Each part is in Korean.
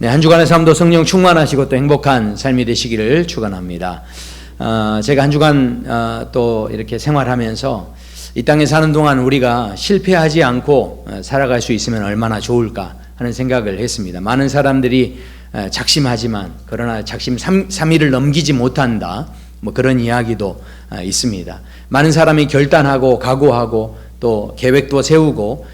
네, 한 주간의 삶도 성령 충만하시고 또 행복한 삶이 되시기를 축원합니다. 제가 한 주간 또 이렇게 생활하면서 이 땅에 사는 동안 우리가 실패하지 않고 살아갈 수 있으면 얼마나 좋을까 하는 생각을 했습니다. 많은 사람들이 작심하지만 그러나 작심 3일을 넘기지 못한다, 뭐 그런 이야기도 있습니다. 많은 사람이 결단하고 각오하고 또 계획도 세우고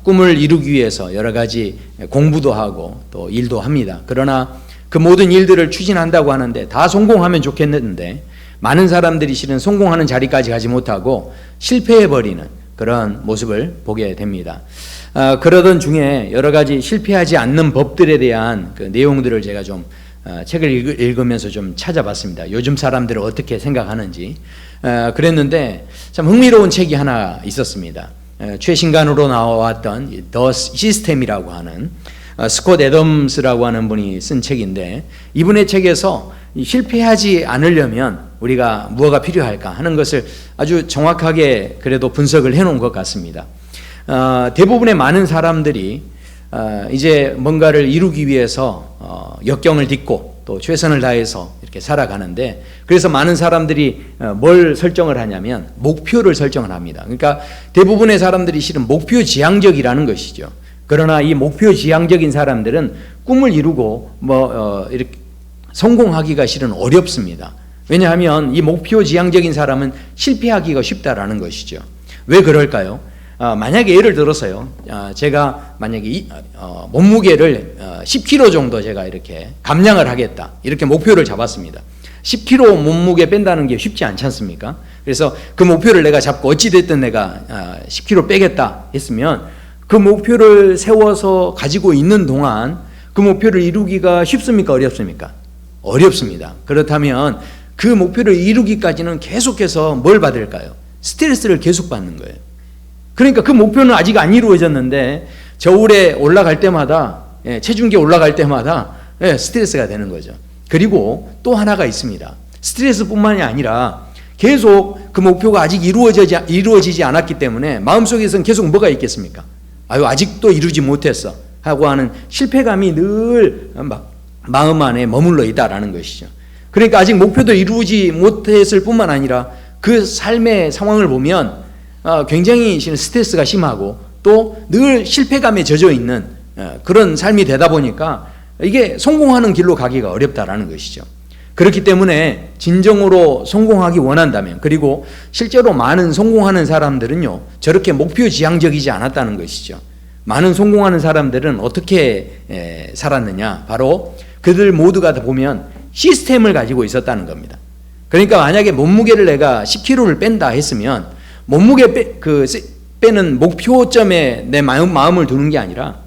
꿈을 이루기 위해서 여러 가지 공부도 하고 또 일도 합니다. 그러나 그 모든 일들을 추진한다고 하는데 다 성공하면 좋겠는데 많은 사람들이 실은 성공하는 자리까지 가지 못하고 실패해버리는 그런 모습을 보게 됩니다. 그러던 중에 여러 가지 실패하지 않는 법들에 대한 그 내용들을 제가 좀 책을 읽으면서 좀 찾아봤습니다. 요즘 사람들은 어떻게 생각하는지. 그랬는데 참 흥미로운 책이 하나 있었습니다. 최신간으로 나왔던 더 시스템이라고 하는 스콧 애덤스라고 하는 분이 쓴 책인데, 이분의 책에서 실패하지 않으려면 우리가 무엇가 필요할까 하는 것을 아주 정확하게 그래도 분석을 해놓은 것 같습니다. 대부분의 많은 사람들이 이제 뭔가를 이루기 위해서 역경을 딛고 또 최선을 다해서 이렇게 살아가는데, 그래서 많은 사람들이 뭘 설정을 하냐면 목표를 설정을 합니다. 그러니까 대부분의 사람들이 실은 목표 지향적이라는 것이죠. 그러나 이 목표 지향적인 사람들은 꿈을 이루고 이렇게 성공하기가 실은 어렵습니다. 왜냐하면 이 목표 지향적인 사람은 실패하기가 쉽다라는 것이죠. 왜 그럴까요? 만약에 예를 들어서요, 제가 만약에 몸무게를 10kg 정도 제가 이렇게 감량을 하겠다, 이렇게 목표를 잡았습니다. 10kg 몸무게 뺀다는 게 쉽지 않지 않습니까? 그래서 그 목표를 내가 잡고 어찌됐든 내가 10kg 빼겠다 했으면 그 목표를 세워서 가지고 있는 동안 그 목표를 이루기가 쉽습니까? 어렵습니까? 어렵습니다. 그렇다면 그 목표를 이루기까지는 계속해서 뭘 받을까요? 스트레스를 계속 받는 거예요. 그러니까 그 목표는 아직 안 이루어졌는데 저울에 올라갈 때마다, 체중계 올라갈 때마다 스트레스가 되는 거죠. 그리고 또 하나가 있습니다. 스트레스뿐만이 아니라 계속 그 목표가 아직 이루어지지 않았기 때문에 마음속에서는 계속 뭐가 있겠습니까? 아직도 이루지 못했어 하고 하는 실패감이 늘 마음 안에 머물러 있다라는 것이죠. 그러니까 아직 목표도 이루지 못했을 뿐만 아니라 그 삶의 상황을 보면 굉장히 스트레스가 심하고 또 늘 실패감에 젖어 있는 그런 삶이 되다 보니까 이게 성공하는 길로 가기가 어렵다라는 것이죠. 그렇기 때문에 진정으로 성공하기 원한다면, 그리고 실제로 많은 성공하는 사람들은요 저렇게 목표 지향적이지 않았다는 것이죠. 많은 성공하는 사람들은 어떻게 살았느냐, 바로 그들 모두가 다 보면 시스템을 가지고 있었다는 겁니다. 그러니까 만약에 몸무게를 내가 10kg를 뺀다 했으면 몸무게 빼는 목표점에 내 마음을 두는 게 아니라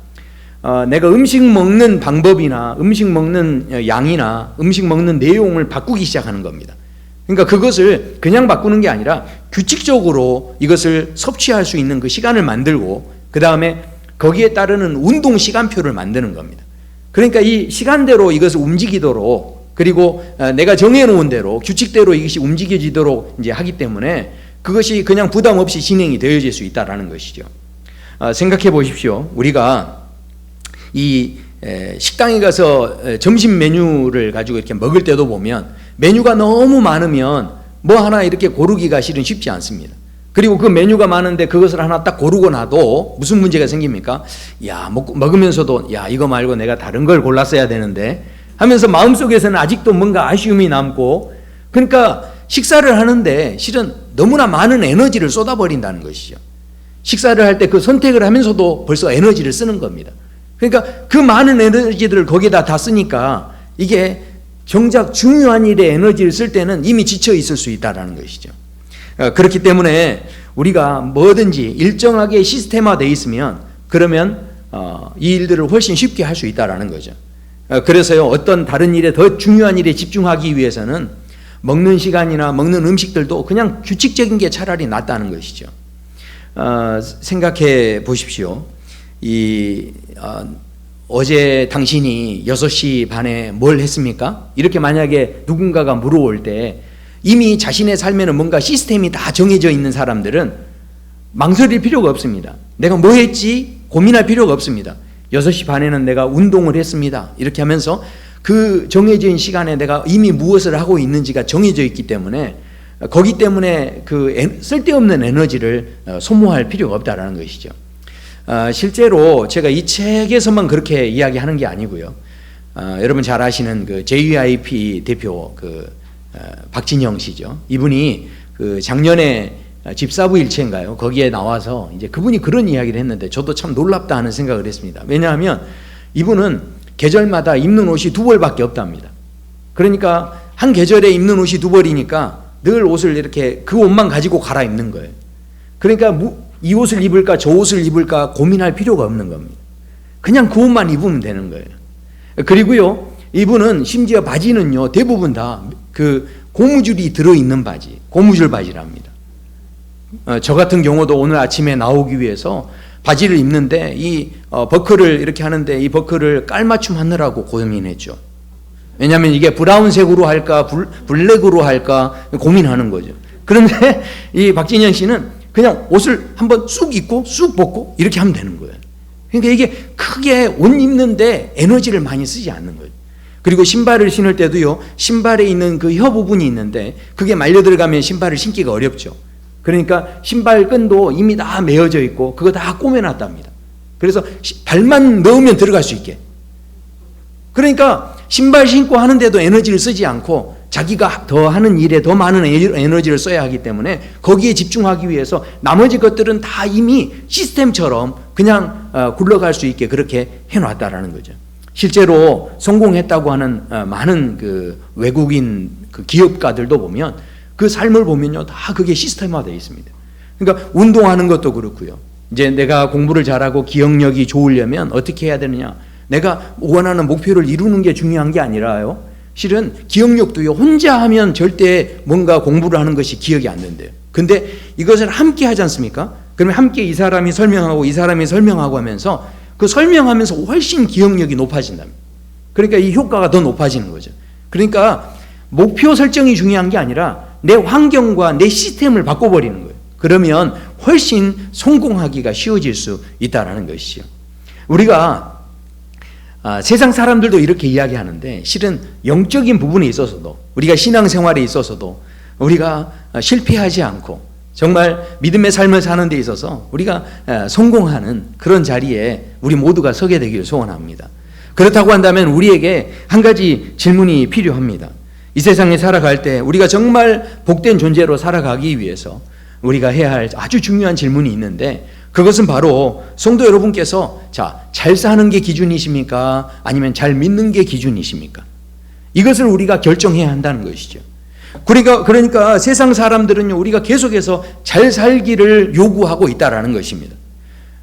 내가 음식 먹는 방법이나 음식 먹는 양이나 음식 먹는 내용을 바꾸기 시작하는 겁니다. 그러니까 그것을 그냥 바꾸는 게 아니라 규칙적으로 이것을 섭취할 수 있는 그 시간을 만들고 그 다음에 거기에 따르는 운동 시간표를 만드는 겁니다. 그러니까 이 시간대로 이것을 움직이도록, 그리고 내가 정해놓은 대로 규칙대로 이것이 움직여지도록 이제 하기 때문에 그것이 그냥 부담 없이 진행이 되어질 수 있다라는 것이죠. 생각해 보십시오. 우리가 이 식당에 가서 점심 메뉴를 가지고 이렇게 먹을 때도 보면 메뉴가 너무 많으면 뭐 하나 이렇게 고르기가 실은 쉽지 않습니다. 그리고 그 메뉴가 많은데 그것을 하나 딱 고르고 나도 무슨 문제가 생깁니까? 먹으면서도 이거 말고 내가 다른 걸 골랐어야 되는데 하면서 마음속에서는 아직도 뭔가 아쉬움이 남고, 그러니까 식사를 하는데 실은 너무나 많은 에너지를 쏟아버린다는 것이죠. 식사를 할 때 그 선택을 하면서도 벌써 에너지를 쓰는 겁니다. 그러니까 그 많은 에너지들을 거기다 다 쓰니까 이게 정작 중요한 일에 에너지를 쓸 때는 이미 지쳐 있을 수 있다는 것이죠. 그렇기 때문에 우리가 뭐든지 일정하게 시스템화되어 있으면 그러면 이 일들을 훨씬 쉽게 할 수 있다는 거죠. 그래서요, 어떤 다른 일에, 더 중요한 일에 집중하기 위해서는 먹는 시간이나 먹는 음식들도 그냥 규칙적인 게 차라리 낫다는 것이죠. 생각해 보십시오. 어제 당신이 6시 반에 뭘 했습니까? 이렇게 만약에 누군가가 물어올 때 이미 자신의 삶에는 뭔가 시스템이 다 정해져 있는 사람들은 망설일 필요가 없습니다. 내가 뭐 했지? 고민할 필요가 없습니다. 6시 반에는 내가 운동을 했습니다. 이렇게 하면서 그 정해진 시간에 내가 이미 무엇을 하고 있는지가 정해져 있기 때문에 거기 때문에 그 쓸데없는 에너지를 소모할 필요가 없다라는 것이죠. 실제로 제가 이 책에서만 그렇게 이야기하는 게 아니고요. 여러분 잘 아시는 그 JYP 대표 박진영 씨죠. 이분이 그 작년에 집사부 일체인가요? 거기에 나와서 이제 그분이 그런 이야기를 했는데 저도 참 놀랍다 하는 생각을 했습니다. 왜냐하면 이분은 계절마다 입는 옷이 2벌밖에 없답니다. 그러니까 한 계절에 입는 옷이 2벌이니까 늘 옷을 이렇게 그 옷만 가지고 갈아입는 거예요. 그러니까 이 옷을 입을까 저 옷을 입을까 고민할 필요가 없는 겁니다. 그냥 그 옷만 입으면 되는 거예요. 그리고요, 이분은 심지어 바지는요 대부분 다 그 고무줄이 들어있는 바지, 고무줄 바지랍니다. 저 같은 경우도 오늘 아침에 나오기 위해서 바지를 입는데 이 버클을 이렇게 하는데 이 버클을 깔맞춤 하느라고 고민했죠. 왜냐하면 이게 브라운색으로 할까 블랙으로 할까 고민하는 거죠. 그런데 이 박진영 씨는 그냥 옷을 한번 쑥 입고 쑥 벗고 이렇게 하면 되는 거예요. 그러니까 이게 크게 옷 입는데 에너지를 많이 쓰지 않는 거예요. 그리고 신발을 신을 때도요, 신발에 있는 그 혀 부분이 있는데 그게 말려 들어가면 신발을 신기가 어렵죠. 그러니까 신발 끈도 이미 다 메어져 있고 그거 다 꼬매놨답니다. 그래서 발만 넣으면 들어갈 수 있게. 그러니까 신발 신고 하는데도 에너지를 쓰지 않고 자기가 더 하는 일에 더 많은 에너지를 써야 하기 때문에 거기에 집중하기 위해서 나머지 것들은 다 이미 시스템처럼 그냥 굴러갈 수 있게 그렇게 해놨다라는 거죠. 실제로 성공했다고 하는 많은 그 외국인 그 기업가들도 보면 그 삶을 보면요 다 그게 시스템화되어 있습니다. 그러니까 운동하는 것도 그렇고요. 이제 내가 공부를 잘하고 기억력이 좋으려면 어떻게 해야 되느냐? 내가 원하는 목표를 이루는 게 중요한 게 아니라요. 실은 기억력도요 혼자 하면 절대 뭔가 공부를 하는 것이 기억이 안 된대요. 근데 이것을 함께 하지 않습니까? 그러면 함께 이 사람이 설명하고 이 사람이 설명하고 하면서 그 설명하면서 훨씬 기억력이 높아진답니다. 그러니까 이 효과가 더 높아지는 거죠. 그러니까 목표 설정이 중요한 게 아니라 내 환경과 내 시스템을 바꿔버리는 거예요. 그러면 훨씬 성공하기가 쉬워질 수 있다는 것이죠. 우리가 세상 사람들도 이렇게 이야기하는데 실은 영적인 부분에 있어서도 우리가 신앙생활에 있어서도 우리가 실패하지 않고 정말 믿음의 삶을 사는 데 있어서 우리가 성공하는 그런 자리에 우리 모두가 서게 되기를 소원합니다. 그렇다고 한다면 우리에게 한 가지 질문이 필요합니다. 이 세상에 살아갈 때 우리가 정말 복된 존재로 살아가기 위해서 우리가 해야 할 아주 중요한 질문이 있는데 그것은 바로 성도 여러분께서 잘 사는 게 기준이십니까? 아니면 잘 믿는 게 기준이십니까? 이것을 우리가 결정해야 한다는 것이죠. 그러니까 세상 사람들은요, 우리가 계속해서 잘 살기를 요구하고 있다라는 것입니다.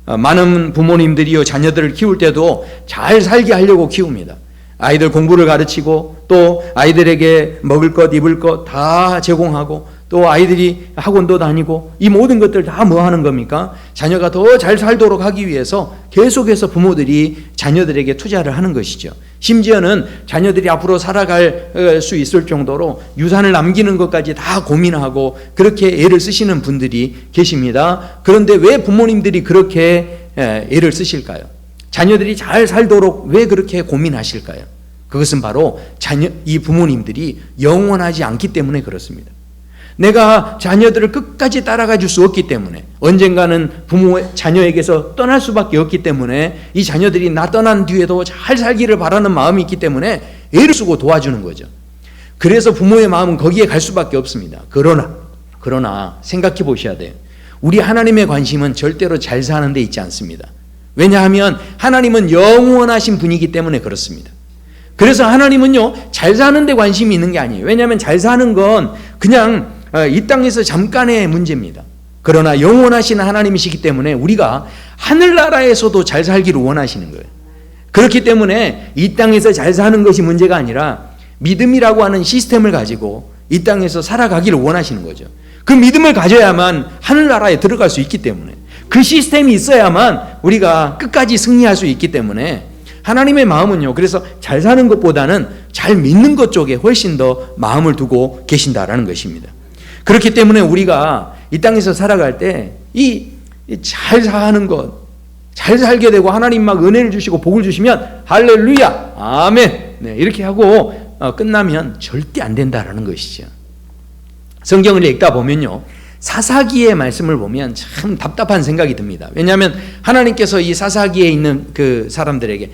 많은 부모님들이요, 자녀들을 키울 때도 잘 살게 하려고 키웁니다. 아이들 공부를 가르치고 또 아이들에게 먹을 것, 입을 것 다 제공하고 또 아이들이 학원도 다니고 이 모든 것들 다 뭐 하는 겁니까? 자녀가 더 잘 살도록 하기 위해서 계속해서 부모들이 자녀들에게 투자를 하는 것이죠. 심지어는 자녀들이 앞으로 살아갈 수 있을 정도로 유산을 남기는 것까지 다 고민하고 그렇게 애를 쓰시는 분들이 계십니다. 그런데 왜 부모님들이 그렇게 애를 쓰실까요? 자녀들이 잘 살도록 왜 그렇게 고민하실까요? 그것은 바로 이 부모님들이 영원하지 않기 때문에 그렇습니다. 내가 자녀들을 끝까지 따라가 줄 수 없기 때문에 언젠가는 자녀에게서 떠날 수밖에 없기 때문에 이 자녀들이 나 떠난 뒤에도 잘 살기를 바라는 마음이 있기 때문에 애를 쓰고 도와주는 거죠. 그래서 부모의 마음은 거기에 갈 수밖에 없습니다. 그러나 생각해 보셔야 돼요. 우리 하나님의 관심은 절대로 잘 사는 데 있지 않습니다. 왜냐하면 하나님은 영원하신 분이기 때문에 그렇습니다. 그래서 하나님은요, 잘 사는 데 관심이 있는 게 아니에요. 왜냐하면 잘 사는 건 그냥 이 땅에서 잠깐의 문제입니다. 그러나 영원하신 하나님이시기 때문에 우리가 하늘나라에서도 잘 살기를 원하시는 거예요. 그렇기 때문에 이 땅에서 잘 사는 것이 문제가 아니라 믿음이라고 하는 시스템을 가지고 이 땅에서 살아가기를 원하시는 거죠. 그 믿음을 가져야만 하늘나라에 들어갈 수 있기 때문에 그 시스템이 있어야만 우리가 끝까지 승리할 수 있기 때문에 하나님의 마음은요, 그래서 잘 사는 것보다는 잘 믿는 것 쪽에 훨씬 더 마음을 두고 계신다라는 것입니다. 그렇기 때문에 우리가 이 땅에서 살아갈 때 이 잘 사는 것, 잘 살게 되고 하나님 막 은혜를 주시고 복을 주시면 할렐루야 아멘 네, 이렇게 하고 끝나면 절대 안 된다라는 것이죠. 성경을 읽다 보면요, 사사기의 말씀을 보면 참 답답한 생각이 듭니다. 왜냐하면 하나님께서 이 사사기에 있는 그 사람들에게,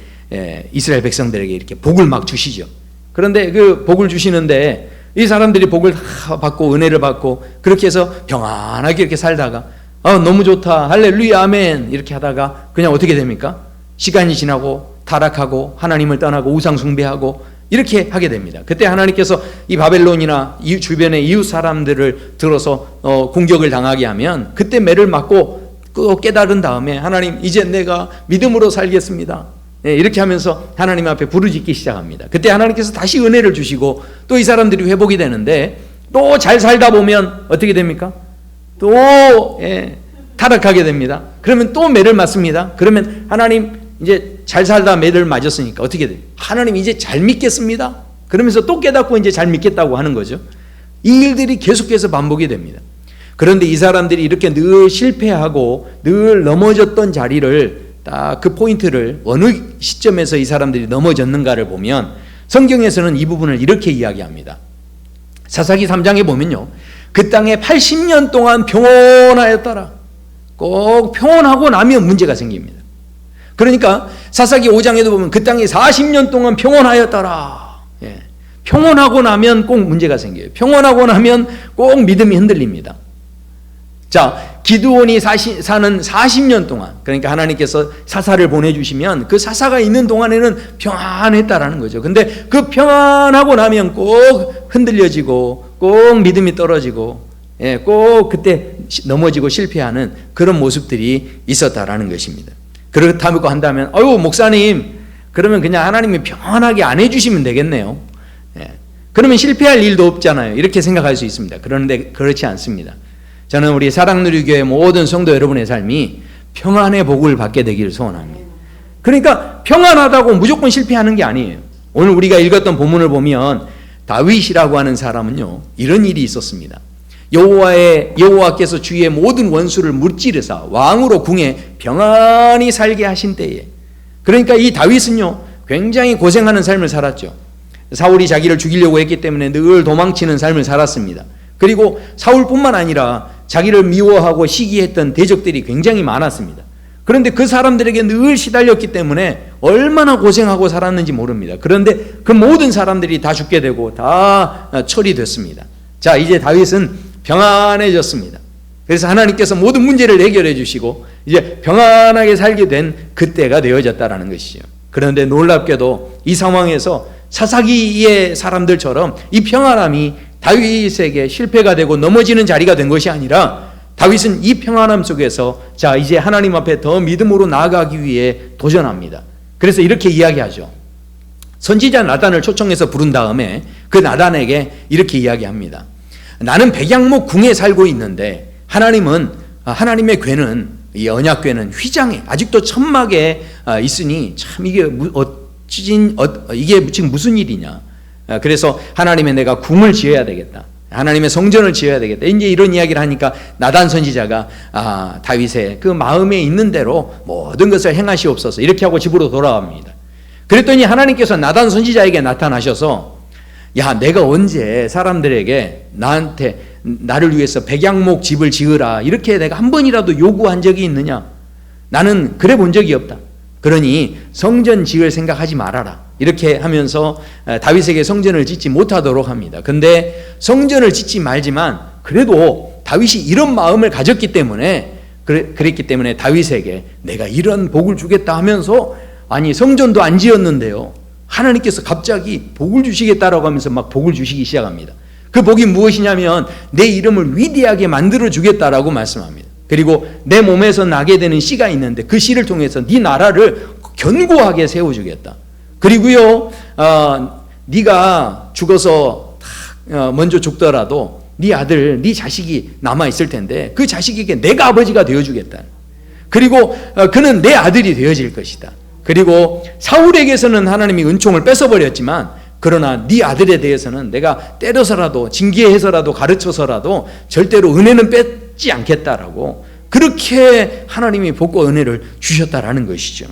이스라엘 백성들에게 이렇게 복을 막 주시죠. 그런데 그 복을 주시는데 이 사람들이 복을 다 받고 은혜를 받고 그렇게 해서 평안하게 이렇게 살다가 너무 좋다 할렐루야 아멘 이렇게 하다가 그냥 어떻게 됩니까? 시간이 지나고 타락하고 하나님을 떠나고 우상 숭배하고 이렇게 하게 됩니다. 그때 하나님께서 이 바벨론이나 이 주변의 이웃 사람들을 들어서 공격을 당하게 하면 그때 매를 맞고 또 깨달은 다음에 하나님 이제 내가 믿음으로 살겠습니다. 이렇게 하면서 하나님 앞에 부르짖기 시작합니다. 그때 하나님께서 다시 은혜를 주시고 또 이 사람들이 회복이 되는데 또 잘 살다 보면 어떻게 됩니까? 또 타락하게 됩니다. 그러면 또 매를 맞습니다. 그러면 하나님 이제 잘 살다 매를 맞았으니까 어떻게 돼요? 하나님 이제 잘 믿겠습니다. 그러면서 또 깨닫고 이제 잘 믿겠다고 하는 거죠. 이 일들이 계속해서 반복이 됩니다. 그런데 이 사람들이 이렇게 늘 실패하고 늘 넘어졌던 자리를 딱 그 포인트를 어느 시점에서 이 사람들이 넘어졌는가를 보면 성경에서는 이 부분을 이렇게 이야기합니다. 사사기 3장에 보면요, 그 땅에 80년 동안 평온하였더라. 꼭 평온하고 나면 문제가 생깁니다. 그러니까 사사기 5장에도 보면 그 땅이 40년 동안 평온하였더라. 평온하고 나면 꼭 문제가 생겨요. 평온하고 나면 꼭 믿음이 흔들립니다. 자, 기드온이 사는 40년 동안, 그러니까 하나님께서 사사를 보내주시면 그 사사가 있는 동안에는 평안했다라는 거죠. 근데 그 평안하고 나면 꼭 흔들려지고 꼭 믿음이 떨어지고 꼭 그때 넘어지고 실패하는 그런 모습들이 있었다라는 것입니다. 그렇다고 한다면 목사님 그러면 그냥 하나님이 평안하게 안 해주시면 되겠네요. 그러면 실패할 일도 없잖아요. 이렇게 생각할 수 있습니다. 그런데 그렇지 않습니다. 저는 우리 사랑누리교회 모든 성도 여러분의 삶이 평안의 복을 받게 되기를 소원합니다. 그러니까 평안하다고 무조건 실패하는 게 아니에요. 오늘 우리가 읽었던 본문을 보면 다윗이라고 하는 사람은요, 이런 일이 있었습니다. 여호와께서 주의 모든 원수를 무찌르사 왕으로 궁에 평안히 살게 하신 때에, 그러니까 이 다윗은요 굉장히 고생하는 삶을 살았죠. 사울이 자기를 죽이려고 했기 때문에 늘 도망치는 삶을 살았습니다. 그리고 사울뿐만 아니라 자기를 미워하고 시기했던 대적들이 굉장히 많았습니다. 그런데 그 사람들에게 늘 시달렸기 때문에 얼마나 고생하고 살았는지 모릅니다. 그런데 그 모든 사람들이 다 죽게 되고 다 처리됐습니다. 자, 이제 다윗은 평안해졌습니다. 그래서 하나님께서 모든 문제를 해결해 주시고 이제 평안하게 살게 된 그때가 되어졌다라는 것이죠. 그런데 놀랍게도 이 상황에서 사사기의 사람들처럼 이 평안함이 다윗에게 실패가 되고 넘어지는 자리가 된 것이 아니라 다윗은 이 평안함 속에서 자, 이제 하나님 앞에 더 믿음으로 나아가기 위해 도전합니다. 그래서 이렇게 이야기하죠. 선지자 나단을 초청해서 부른 다음에 그 나단에게 이렇게 이야기합니다. 나는 백양목 궁에 살고 있는데 하나님의 궤는, 이 언약궤는 휘장에 아직도 천막에 있으니 참 이게 지금 무슨 일이냐. 그래서 하나님의 내가 궁을 지어야 되겠다. 하나님의 성전을 지어야 되겠다. 이제 이런 이야기를 하니까 나단 선지자가 다윗의 그 마음에 있는 대로 모든 것을 행하시옵소서 이렇게 하고 집으로 돌아갑니다. 그랬더니 하나님께서 나단 선지자에게 나타나셔서 야, 내가 언제 사람들에게 나를 위해서 백양목 집을 지으라 이렇게 내가 한 번이라도 요구한 적이 있느냐? 나는 그래 본 적이 없다. 그러니 성전 지을 생각하지 말아라. 이렇게 하면서 다윗에게 성전을 짓지 못하도록 합니다. 근데 성전을 짓지 말지만 그래도 다윗이 이런 마음을 가졌기 때문에 그랬기 때문에 다윗에게 내가 이런 복을 주겠다 하면서 아니 성전도 안 지었는데요. 하나님께서 갑자기 복을 주시겠다라고 하면서 막 복을 주시기 시작합니다. 그 복이 무엇이냐면 내 이름을 위대하게 만들어 주겠다라고 말씀합니다. 그리고 내 몸에서 나게 되는 씨가 있는데 그 씨를 통해서 네 나라를 견고하게 세워주겠다. 그리고요, 네가 죽어서 먼저 죽더라도 네 아들, 네 자식이 남아 있을 텐데 그 자식에게 내가 아버지가 되어주겠다. 그리고 그는 내 아들이 되어질 것이다. 그리고 사울에게서는 하나님이 은총을 뺏어버렸지만 그러나 네 아들에 대해서는 내가 때려서라도 징계해서라도 가르쳐서라도 절대로 은혜는 뺏지 않겠다라고 그렇게 하나님이 복과 은혜를 주셨다라는 것이죠.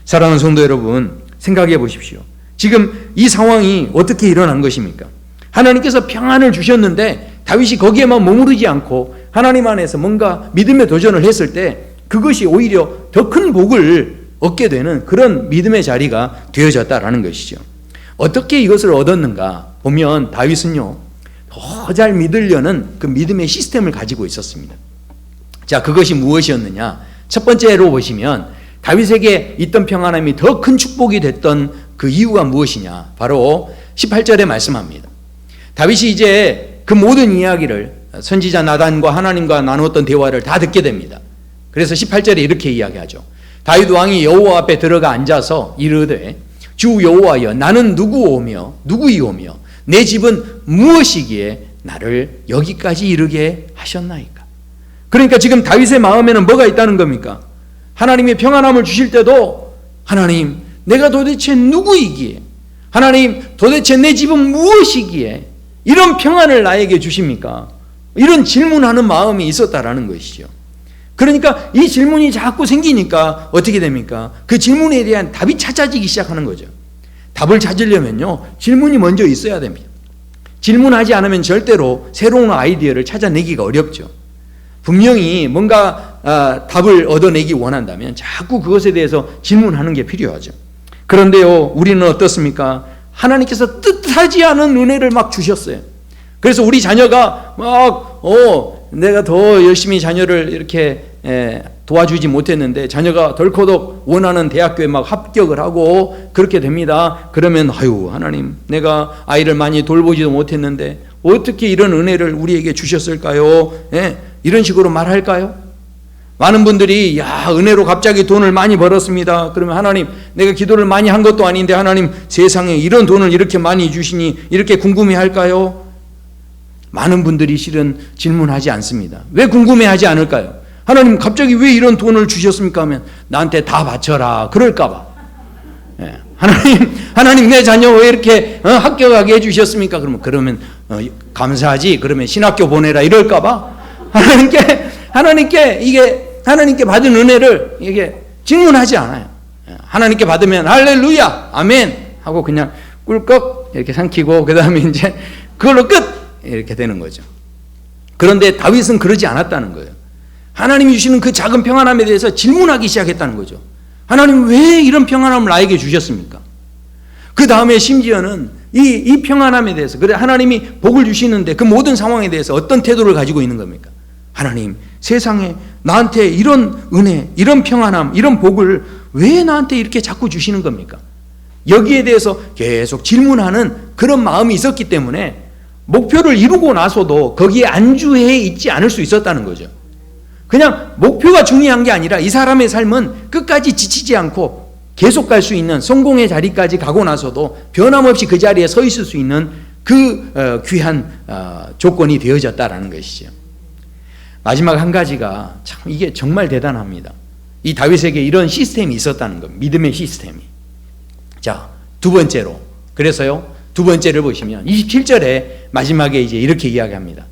사랑하는 성도 여러분, 생각해 보십시오. 지금 이 상황이 어떻게 일어난 것입니까? 하나님께서 평안을 주셨는데 다윗이 거기에만 머무르지 않고 하나님 안에서 뭔가 믿음의 도전을 했을 때 그것이 오히려 더 큰 복을 얻게 되는 그런 믿음의 자리가 되어졌다라는 것이죠. 어떻게 이것을 얻었는가 보면 다윗은요, 더 잘 믿으려는 그 믿음의 시스템을 가지고 있었습니다. 자, 그것이 무엇이었느냐? 첫 번째로 보시면 다윗에게 있던 평안함이 더 큰 축복이 됐던 그 이유가 무엇이냐? 바로 18절에 말씀합니다. 다윗이 이제 그 모든 이야기를 선지자 나단과 하나님과 나누었던 대화를 다 듣게 됩니다. 그래서 18절에 이렇게 이야기하죠. 다윗 왕이 여호와 앞에 들어가 앉아서 이르되 주 여호와여, 나는 누구이오며 내 집은 무엇이기에 나를 여기까지 이르게 하셨나이까? 그러니까 지금 다윗의 마음에는 뭐가 있다는 겁니까? 하나님이 평안함을 주실 때도 하나님, 내가 도대체 누구이기에, 하나님 도대체 내 집은 무엇이기에 이런 평안을 나에게 주십니까? 이런 질문하는 마음이 있었다라는 것이죠. 그러니까 이 질문이 자꾸 생기니까 어떻게 됩니까? 그 질문에 대한 답이 찾아지기 시작하는 거죠. 답을 찾으려면요, 질문이 먼저 있어야 됩니다. 질문하지 않으면 절대로 새로운 아이디어를 찾아내기가 어렵죠. 분명히 뭔가 답을 얻어내기 원한다면 자꾸 그것에 대해서 질문하는 게 필요하죠. 그런데요, 우리는 어떻습니까? 하나님께서 뜻하지 않은 은혜를 막 주셨어요. 그래서 우리 자녀가 막 내가 더 열심히 자녀를 이렇게 도와주지 못했는데 자녀가 덜커덕 원하는 대학교에 막 합격을 하고 그렇게 됩니다. 그러면 아유, 하나님, 내가 아이를 많이 돌보지도 못했는데 어떻게 이런 은혜를 우리에게 주셨을까요? 이런 식으로 말할까요? 많은 분들이 은혜로 갑자기 돈을 많이 벌었습니다. 그러면 하나님, 내가 기도를 많이 한 것도 아닌데 하나님, 세상에 이런 돈을 이렇게 많이 주시니 이렇게 궁금해할까요? 많은 분들이 실은 질문하지 않습니다. 왜 궁금해하지 않을까요? 하나님, 갑자기 왜 이런 돈을 주셨습니까? 하면 나한테 다 바쳐라 그럴까 봐. 하나님 내 자녀 왜 이렇게 합격하게 해주셨습니까? 그러면 감사하지. 그러면 신학교 보내라 이럴까 봐. 하나님께 받은 은혜를 이게 질문하지 않아요. 하나님께 받으면 할렐루야, 아멘 하고 그냥 꿀꺽 이렇게 삼키고 그 다음에 이제 그걸로 끝 이렇게 되는 거죠. 그런데 다윗은 그러지 않았다는 거예요. 하나님이 주시는 그 작은 평안함에 대해서 질문하기 시작했다는 거죠. 하나님, 왜 이런 평안함을 나에게 주셨습니까? 그 다음에 심지어는 이 평안함에 대해서, 그래 하나님이 복을 주시는데 그 모든 상황에 대해서 어떤 태도를 가지고 있는 겁니까? 하나님, 세상에 나한테 이런 은혜, 이런 평안함, 이런 복을 왜 나한테 이렇게 자꾸 주시는 겁니까? 여기에 대해서 계속 질문하는 그런 마음이 있었기 때문에 목표를 이루고 나서도 거기에 안주해 있지 않을 수 있었다는 거죠. 그냥 목표가 중요한 게 아니라 이 사람의 삶은 끝까지 지치지 않고 계속 갈 수 있는 성공의 자리까지 가고 나서도 변함없이 그 자리에 서 있을 수 있는 그 귀한 조건이 되어졌다라는 것이죠. 마지막 한 가지가 참 이게 정말 대단합니다. 이 다윗에게 이런 시스템이 있었다는 겁니다. 믿음의 시스템이. 자, 두 번째로, 그래서요, 두 번째를 보시면 27절에 마지막에 이제 이렇게 이야기합니다.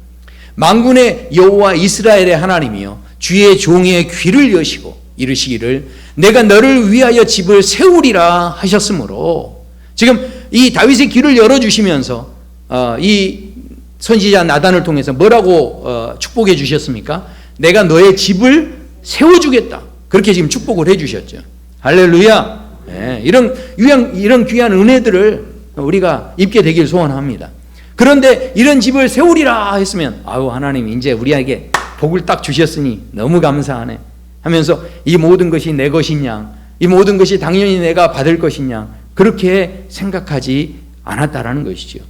만군의 여호와 이스라엘의 하나님이여, 주의 종의 귀를 여시고 이르시기를 내가 너를 위하여 집을 세우리라 하셨으므로, 지금 이 다윗의 귀를 열어주시면서 이 선지자 나단을 통해서 뭐라고 축복해 주셨습니까? 내가 너의 집을 세워주겠다, 그렇게 지금 축복을 해 주셨죠. 할렐루야. 이런 귀한 은혜들을 우리가 입게 되길 소원합니다. 그런데 이런 집을 세우리라 했으면 아유, 하나님 이제 우리에게 복을 딱 주셨으니 너무 감사하네 하면서 이 모든 것이 내 것이냐, 이 모든 것이 당연히 내가 받을 것이냐, 그렇게 생각하지 않았다라는 것이죠.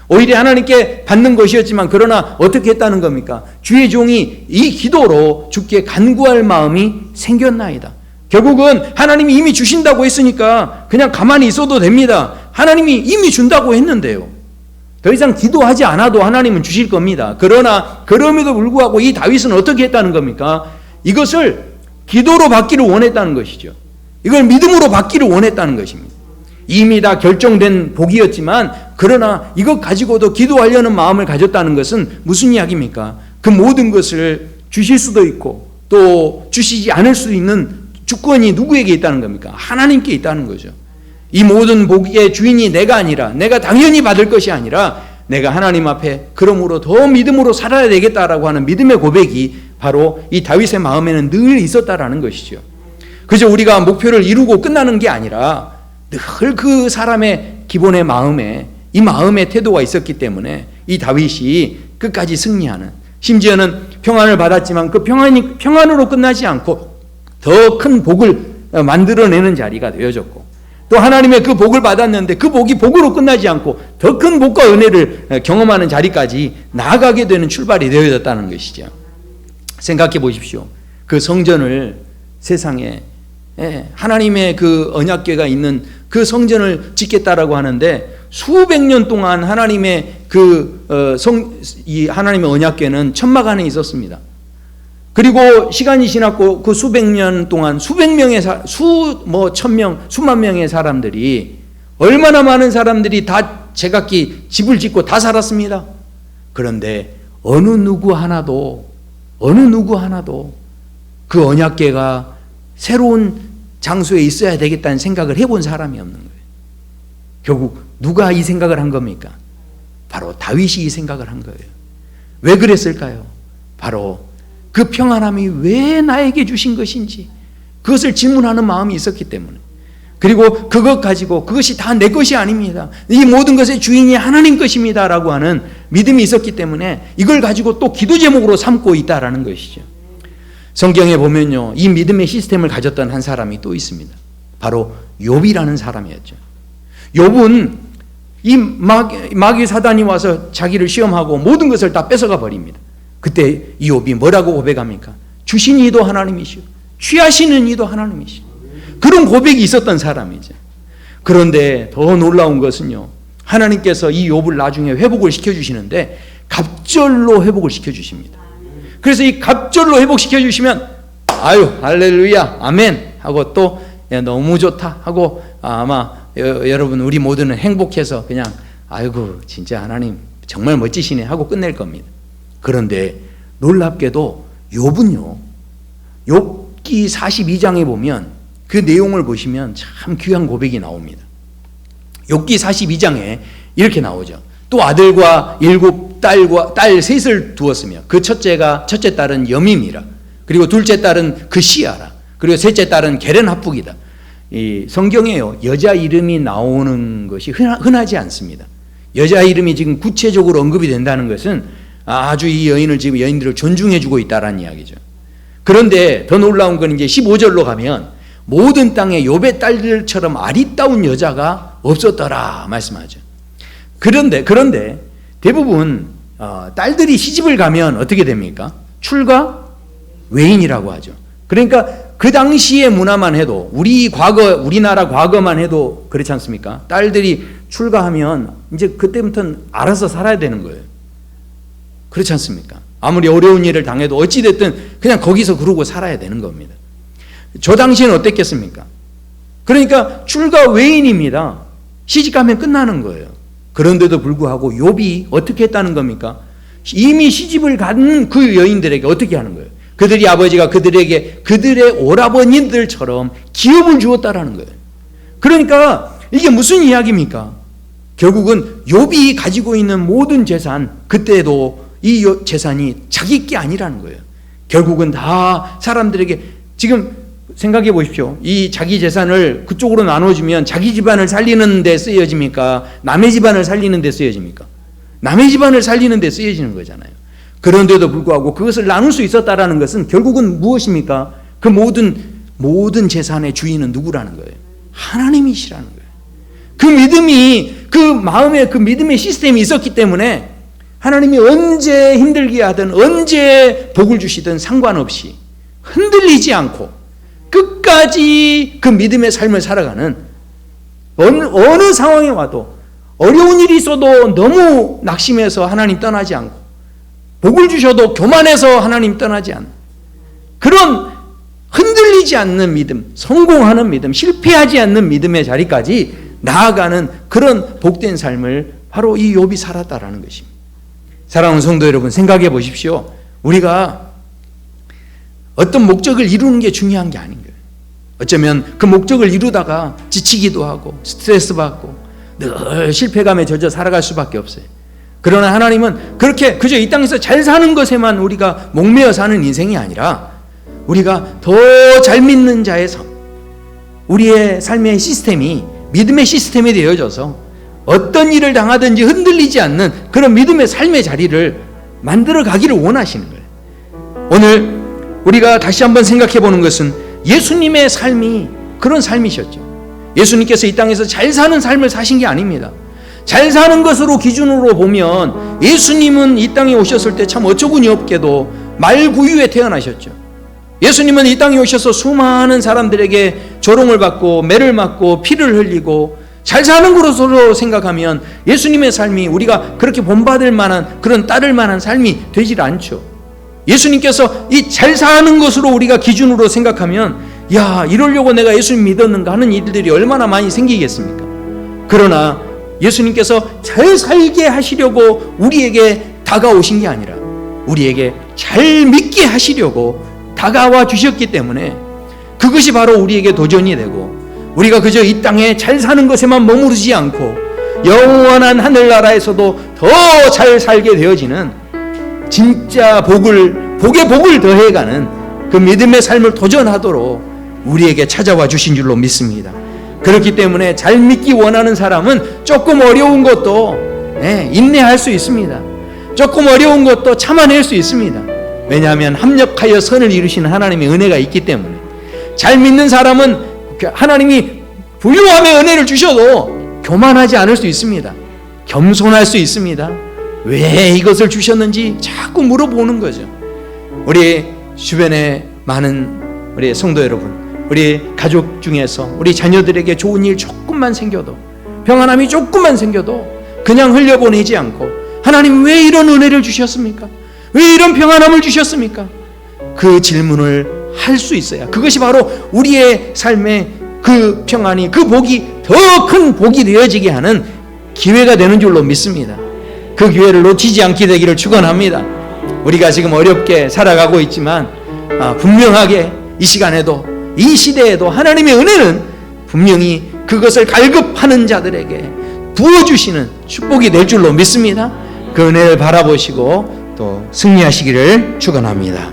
오히려 하나님께 받는 것이었지만 그러나 어떻게 했다는 겁니까? 주의 종이 이 기도로 주께 간구할 마음이 생겼나이다. 결국은 하나님이 이미 주신다고 했으니까 그냥 가만히 있어도 됩니다. 하나님이 이미 준다고 했는데요, 더 이상 기도하지 않아도 하나님은 주실 겁니다. 그러나 그럼에도 불구하고 이 다윗은 어떻게 했다는 겁니까? 이것을 기도로 받기를 원했다는 것이죠. 이걸 믿음으로 받기를 원했다는 것입니다. 이미 다 결정된 복이었지만 그러나 이것 가지고도 기도하려는 마음을 가졌다는 것은 무슨 이야기입니까? 그 모든 것을 주실 수도 있고 또 주시지 않을 수 있는 주권이 누구에게 있다는 겁니까? 하나님께 있다는 거죠. 이 모든 복의 주인이 내가 아니라, 내가 당연히 받을 것이 아니라 내가 하나님 앞에 그러므로 더 믿음으로 살아야 되겠다라고 하는 믿음의 고백이 바로 이 다윗의 마음에는 늘 있었다라는 것이죠. 그저 우리가 목표를 이루고 끝나는 게 아니라 늘 그 사람의 기본의 마음에, 이 마음의 태도가 있었기 때문에 이 다윗이 끝까지 승리하는, 심지어는 평안을 받았지만 그 평안이 평안으로 끝나지 않고 더 큰 복을 만들어내는 자리가 되어졌고, 또 하나님의 그 복을 받았는데 그 복이 복으로 끝나지 않고 더 큰 복과 은혜를 경험하는 자리까지 나아가게 되는 출발이 되어졌다는 것이죠. 생각해 보십시오. 그 성전을, 세상에 하나님의 그 언약궤가 있는 그 성전을 짓겠다라고 하는데 수백 년 동안 하나님의 이 하나님의 언약궤는 천막 안에 있었습니다. 그리고 시간이 지났고 그 수백 년 동안 수백 명의 천명, 수만 명의 사람들이, 얼마나 많은 사람들이 다 제각기 집을 짓고 다 살았습니다. 그런데 어느 누구 하나도 그 언약궤가 새로운 장소에 있어야 되겠다는 생각을 해본 사람이 없는 거예요. 결국 누가 이 생각을 한 겁니까? 바로 다윗이 이 생각을 한 거예요. 왜 그랬을까요? 바로 그 평안함이 왜 나에게 주신 것인지 그것을 질문하는 마음이 있었기 때문에, 그리고 그것 가지고 그것이 다 내 것이 아닙니다, 이 모든 것의 주인이 하나님 것입니다 라고 하는 믿음이 있었기 때문에 이걸 가지고 또 기도 제목으로 삼고 있다라는 것이죠. 성경에 보면요, 이 믿음의 시스템을 가졌던 한 사람이 또 있습니다. 바로 욥이라는 사람이었죠. 욥은 이 마귀 사단이 와서 자기를 시험하고 모든 것을 다 뺏어가 버립니다. 그때 이 욥이 뭐라고 고백합니까? 주신 이도 하나님이시오, 취하시는 이도 하나님이시오. 그런 고백이 있었던 사람이죠. 그런데 더 놀라운 것은요, 하나님께서 이 욥을 나중에 회복을 시켜주시는데 갑절로 회복을 시켜주십니다. 그래서 이 갑절로 회복시켜주시면 아유 할렐루야 아멘 하고 또 너무 좋다 하고 아마 여러분 우리 모두는 행복해서 그냥 아이고 진짜 하나님 정말 멋지시네 하고 끝낼 겁니다. 그런데 놀랍게도 욥은요, 욥기 42장에 보면 그 내용을 보시면 참 귀한 고백이 나옵니다. 욥기 42장에 이렇게 나오죠. 또 아들과 7 딸 셋을 두었으며 그 첫째 딸은 여밈이라, 그리고 둘째 딸은 그시아라, 그리고 셋째 딸은 게렌하북이다. 이 성경에요, 여자 이름이 나오는 것이 흔하지 않습니다. 여자 이름이 지금 구체적으로 언급이 된다는 것은 아주 이 여인을 지금 여인들을 존중해주고 있다라는 이야기죠. 그런데 더 놀라운 건 이제 15절로 가면 모든 땅에 욥의 딸들처럼 아리따운 여자가 없었더라 말씀하죠. 그런데 대부분 딸들이 시집을 가면 어떻게 됩니까? 출가 외인이라고 하죠. 그러니까 그 당시의 문화만 해도, 우리나라 과거만 해도 그렇지 않습니까? 딸들이 출가하면 이제 그때부터는 알아서 살아야 되는 거예요. 그렇지 않습니까? 아무리 어려운 일을 당해도 어찌됐든 그냥 거기서 그러고 살아야 되는 겁니다. 저 당시에는 어땠겠습니까? 그러니까 출가 외인입니다. 시집가면 끝나는 거예요. 그런데도 불구하고 욥이 어떻게 했다는 겁니까? 이미 시집을 간 그 여인들에게 어떻게 하는 거예요? 그들이 아버지가 그들에게 그들의 오라버니들처럼 기업을 주었다라는 거예요. 그러니까 이게 무슨 이야기입니까? 결국은 욥이 가지고 있는 모든 재산, 그때도 이 재산이 자기 게 아니라는 거예요. 결국은 다 사람들에게, 지금 생각해 보십시오. 이 자기 재산을 그쪽으로 나눠주면 자기 집안을 살리는 데 쓰여집니까? 남의 집안을 살리는 데 쓰여집니까? 남의 집안을 살리는 데 쓰여지는 거잖아요. 그런데도 불구하고 그것을 나눌 수 있었다라는 것은 결국은 무엇입니까? 그 모든 재산의 주인은 누구라는 거예요? 하나님이시라는 거예요. 그 믿음이, 그 마음에 그 믿음의 시스템이 있었기 때문에 하나님이 언제 힘들게 하든 언제 복을 주시든 상관없이 흔들리지 않고 끝까지 그 믿음의 삶을 살아가는, 어느 상황에 와도 어려운 일이 있어도 너무 낙심해서 하나님 떠나지 않고, 복을 주셔도 교만해서 하나님 떠나지 않는 그런 흔들리지 않는 믿음, 성공하는 믿음, 실패하지 않는 믿음의 자리까지 나아가는 그런 복된 삶을 바로 이 욥이 살았다라는 것입니다. 사랑하는 성도 여러분, 생각해 보십시오. 우리가 어떤 목적을 이루는 게 중요한 게 아닌 거예요. 어쩌면 그 목적을 이루다가 지치기도 하고 스트레스 받고 늘 실패감에 젖어 살아갈 수밖에 없어요. 그러나 하나님은 그렇게 그저 이 땅에서 잘 사는 것에만 우리가 목매어 사는 인생이 아니라 우리가 더 잘 믿는 자의 삶, 우리의 삶의 시스템이 믿음의 시스템이 되어져서 어떤 일을 당하든지 흔들리지 않는 그런 믿음의 삶의 자리를 만들어 가기를 원하시는 거예요. 오늘 우리가 다시 한번 생각해 보는 것은 예수님의 삶이 그런 삶이셨죠. 예수님께서 이 땅에서 잘 사는 삶을 사신 게 아닙니다. 잘 사는 것으로 기준으로 보면 예수님은 이 땅에 오셨을 때 참 어처구니 없게도 말구유에 태어나셨죠. 예수님은 이 땅에 오셔서 수많은 사람들에게 조롱을 받고 매를 맞고 피를 흘리고 잘 사는 것으로 생각하면 예수님의 삶이 우리가 그렇게 본받을 만한 그런 따를 만한 삶이 되질 않죠. 예수님께서 이 잘 사는 것으로 우리가 기준으로 생각하면 야, 이러려고 내가 예수님 믿었는가 하는 일들이 얼마나 많이 생기겠습니까? 그러나 예수님께서 잘 살게 하시려고 우리에게 다가오신 게 아니라 우리에게 잘 믿게 하시려고 다가와 주셨기 때문에 그것이 바로 우리에게 도전이 되고 우리가 그저 이 땅에 잘 사는 것에만 머무르지 않고 영원한 하늘나라에서도 더 잘 살게 되어지는 진짜 복의 복을 더해가는 그 믿음의 삶을 도전하도록 우리에게 찾아와 주신 줄로 믿습니다. 그렇기 때문에 잘 믿기 원하는 사람은 조금 어려운 것도 인내할 수 있습니다. 조금 어려운 것도 참아낼 수 있습니다. 왜냐하면 합력하여 선을 이루시는 하나님의 은혜가 있기 때문에. 잘 믿는 사람은 하나님이 부유함의 은혜를 주셔도 교만하지 않을 수 있습니다. 겸손할 수 있습니다. 왜 이것을 주셨는지 자꾸 물어보는 거죠. 우리 주변에 많은 우리 성도 여러분, 우리 가족 중에서 우리 자녀들에게 좋은 일 조금만 생겨도, 평안함이 조금만 생겨도 그냥 흘려보내지 않고 하나님 왜 이런 은혜를 주셨습니까? 왜 이런 평안함을 주셨습니까? 그 질문을 할 수 있어야 그것이 바로 우리의 삶의 그 평안이, 그 복이 더 큰 복이 되어지게 하는 기회가 되는 줄로 믿습니다. 그 기회를 놓치지 않게 되기를 축원합니다. 우리가 지금 어렵게 살아가고 있지만 분명하게 이 시간에도 이 시대에도 하나님의 은혜는 분명히 그것을 갈급하는 자들에게 부어주시는 축복이 될 줄로 믿습니다. 그 은혜를 바라보시고 또 승리하시기를 축원합니다.